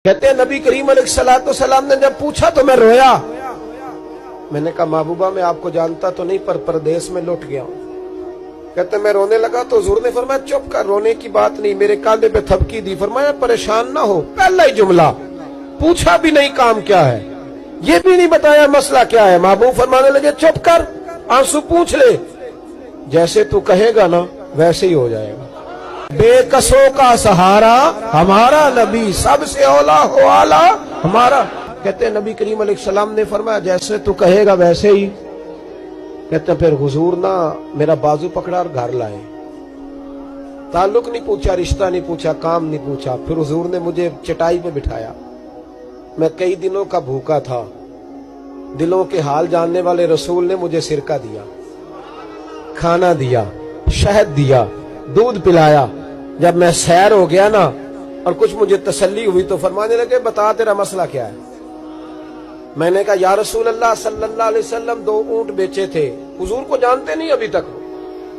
कहते हैं नबी करीम अलैहिस्सलाम ने जब पूछा तो मैं रोया। मैंने कहा महबूबा मैं आपको जानता तो नहीं पर परदेश में लौट गया हूं। कहते मैं रोने लगा तो हुजूर ने फरमाया चुप कर, रोने की बात नहीं। मेरे कांधे पे थपकी दी, फरमाया परेशान ना हो। पहला ही जुमला, पूछा भी नहीं काम क्या है, ये भी नहीं बताया मसला क्या है। महबूब फरमाने लगे चुप कर, आंसू पूछ ले, जैसे तू कहेगा ना वैसे ही हो जाएगा। बेकसों का सहारा हमारा नबी, सबसे औला हो आला हमारा। कहते हैं नबी करीम अलैहिस्सलाम ने फरमाया जैसे तू कहेगा वैसे ही। कहते फिर हुजूर ना मेरा बाजू पकड़ा और घर लाए। ताल्लुक नहीं पूछा, रिश्ता नहीं पूछा, काम नहीं पूछा। फिर हुजूर ने मुझे चटाई पे बिठाया। मैं कई दिनों का भूखा था। दिलों के हाल जानने वाले रसूल ने मुझे सिरका दिया, खाना दिया, शहद दिया, दूध पिलाया। जब मैं सैर हो गया ना और कुछ मुझे तसल्ली हुई तो फरमाने लगे बता तेरा मसला क्या है। मैंने कहा या रसूल अल्लाह सल्लल्लाहु अलैहि वसल्लम 2 ऊंट बेचे थे। हुजूर को जानते नहीं अभी तक।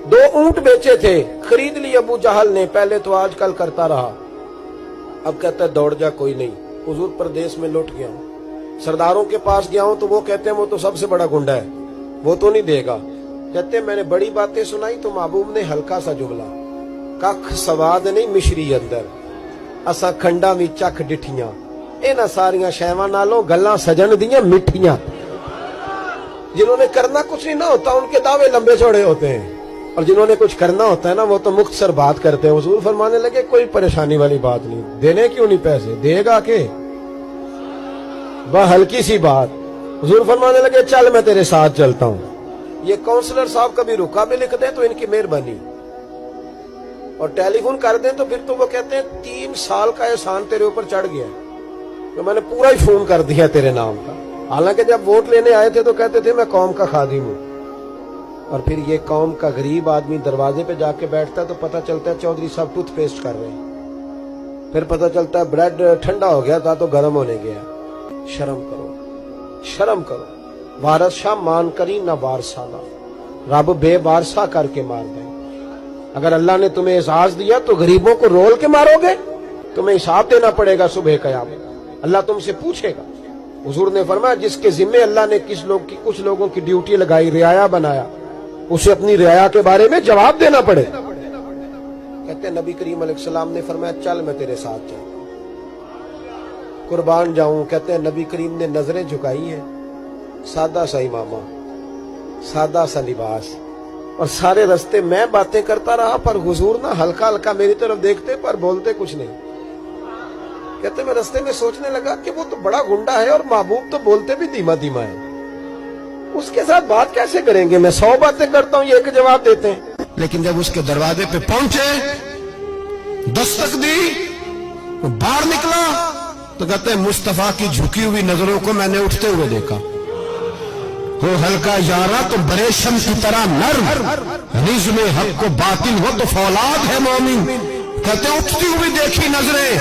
2 ऊंट बेचे थे, खरीद ली अबू जहल ने। पहले तो आजकल करता रहा, अब कहता है दौड़ जा, कोई नहीं। हुजूर प्रदेश में लौट गया हूं, सरदारों के पास गया हूं तो वो कहते हैं वो तो सबसे बड़ा गुंडा है, वो तो नहीं देगा। कहते हैं मैंने बड़ी बातें सुनाई तो महबूब ने हल्का सा जुमला, कख सवाद नहीं मिश्री अंदर, असा खंडा भी चख डिठियां। इन्हां सारियां शैवां नालों गल्लां सजन दियां मिठियां। जिन्होंने करना कुछ नहीं ना होता उनके दावे लंबे चौड़े होते हैं, और जिन्होंने कुछ करना होता है ना वो तो मुख्तसर बात करते हैं। हुजूर फरमाने लगे कोई परेशानी वाली बात नहीं, देने क्यों नहीं पैसे, देगा के वह हल्की सी बात। हुजूर फरमाने लगे चल मैं तेरे साथ चलता हूं। ये काउंसलर साहब कभी रुका भी लिख दें तो इनकी मेहरबानी, और टेलीफोन कर दें तो फिर तो वो कहते हैं 3 साल का एहसान तेरे ऊपर चढ़ गया तो मैंने पूरा ही फोन कर दिया तेरे नाम का। हालांकि जब वोट लेने आए थे तो कहते थे मैं कौम का खादिम हूं, और फिर ये कौम का गरीब आदमी दरवाजे पे जाके बैठता है तो पता चलता है चौधरी साहब टूथपेस्ट कर रहे हैं। फिर पता चलता है ब्रेड ठंडा हो गया था तो गर्म होने गया। शर्म करो, शर्म करो। वारस शाह मान करी ना वारसाना, रब बेवारसा करके मार दे। अगर अल्लाह ने तुम्हें एजाज दिया तो गरीबों को रोल के मारोगे, तुम्हें हिसाब देना पड़ेगा सुबह कयामत। अल्लाह तुमसे पूछेगा। हुजूर ने फरमाया जिसके जिम्मे अल्लाह ने कुछ लोगों की ड्यूटी लगाई, रियाया बनाया, उसे अपनी रियाया के बारे में जवाब देना पड़े। कहते हैं नबी करीम अलैहिस्सलाम ने फरमाया चल मैं तेरे साथ चल, कुर्बान जाऊं। कहते हैं नबी करीम ने नजरें झुकाई हैं, सादा सा इमामा, सादा सा लिबास, और सारे रास्ते मैं बातें करता रहा पर हुजूर ना हल्का हल्का मेरी तरफ देखते पर बोलते कुछ नहीं। कहते मैं रास्ते में सोचने लगा कि वो तो बड़ा गुंडा है और महबूब तो बोलते भी धीमा धीमा है, उसके साथ बात कैसे करेंगे। मैं 100 बातें करता हूं, ये एक जवाब देते हैं। लेकिन जब उसके दरवाजे पे पहुंचे, दस्तक दी, वो बाहर निकला तो कहते हैं मुस्तफा की झुकी हुई नजरों को मैंने उठते हुए देखा। हो हल्का यारा तो बरेशम की तरह नर्म, रिज़्म हक को बातिल हो तो फौलाद है मोमिन। कहते उठती हुई देखी नजरें,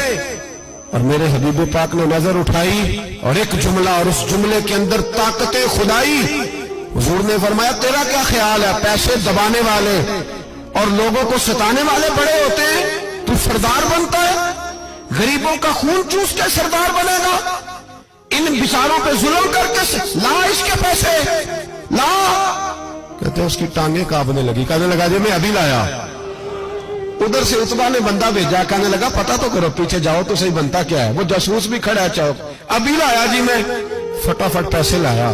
और मेरे हबीब पाक ने नजर उठाई और एक जुमला, और उस जुमले के अंदर ताकत खुदाई। हुजूर ने फरमाया तेरा क्या ख्याल है, पैसे दबाने वाले और लोगों को सताने वाले बड़े होते हैं, तू सरदार बनता है, गरीबों का खून चूस के सरदार बनेगा। इन बिचारों पे जुल्म करके ला इसके पैसे ला। कहते उसकी टांगे कांपने लगी, कहने लगा जी मैं अभी लाया। उधर से उतबा ने बंदा भेजा, कहने लगा पता तो करो, पीछे जाओ तो सही बनता क्या है। वो जासूस भी खड़ा है चौक, अभी लाया जी मैं। फटाफट पैसे लाया।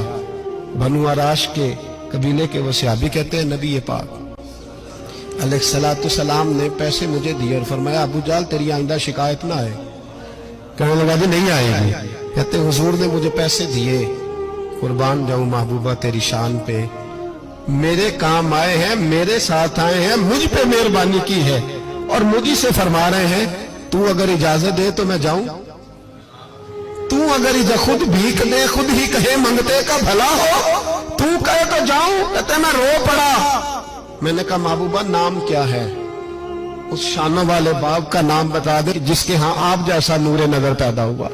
बनु आराश के कबीले के वो सहाबी कहते हैं नबी पाक अलैहिस्सलाम ने पैसे मुझे दिए और फरमाया अबू जाल तेरी आइंदा शिकायत ना आए। कहने लगा जी नहीं आएगी। कहते हुजूर ने मुझे पैसे दिए, कुर्बान जाऊं महबूबा तेरी शान पे, मेरे काम आए हैं, मेरे साथ आए हैं, मुझ पे मेहरबानी की है और मुझी से फरमा रहे हैं तू अगर इजाजत दे तो मैं जाऊं, तू अगर खुद भीख दे, खुद ही कहे मंगते का भला हो, तू कहे तो जाऊं। कहते मैं रो पड़ा। मैंने कहा महबूबा नाम क्या है। उस शानों वाले बाप का नाम बता दे जिसके यहाँ आप जैसा नूरे नजर पैदा हुआ।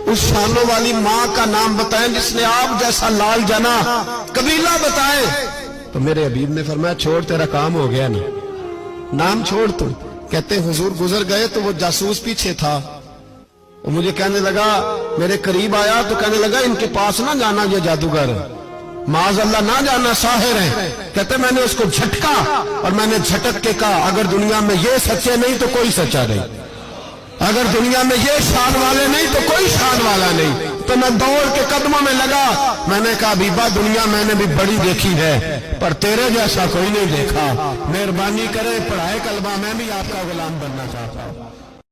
उस शानों वाली माँ का नाम बताएं जिसने आप जैसा लाल जना। कबीला बताएं। तो मेरे हबीब ने फरमाया छोड़ तेरा काम हो गया ना, नाम छोड़ तू। कहते हुजूर गुजर गए तो वो जासूस पीछे था, وہ مجھے کہنے لگا، میرے قریب آیا تو کہنے لگا ان کے پاس نہ جانا یہ جادوگر، معاذ اللہ نہ جانا، ساحر ہیں۔ کہتے میں نے اس کو جھٹکا اور میں نے جھٹک کے کہا اگر دنیا میں یہ سچے نہیں تو کوئی سچا نہیں، اگر دنیا میں یہ شان والے نہیں تو کوئی شان والا نہیں۔ تو میں دوڑ کے قدموں میں لگا، میں نے کہا بیبا دنیا میں نے بھی بڑی دیکھی ہے پر تیرے جیسا کوئی نہیں دیکھا، مہربانی کرے پڑھائے کلمہ، میں بھی آپ کا غلام بننا چاہتا ہوں۔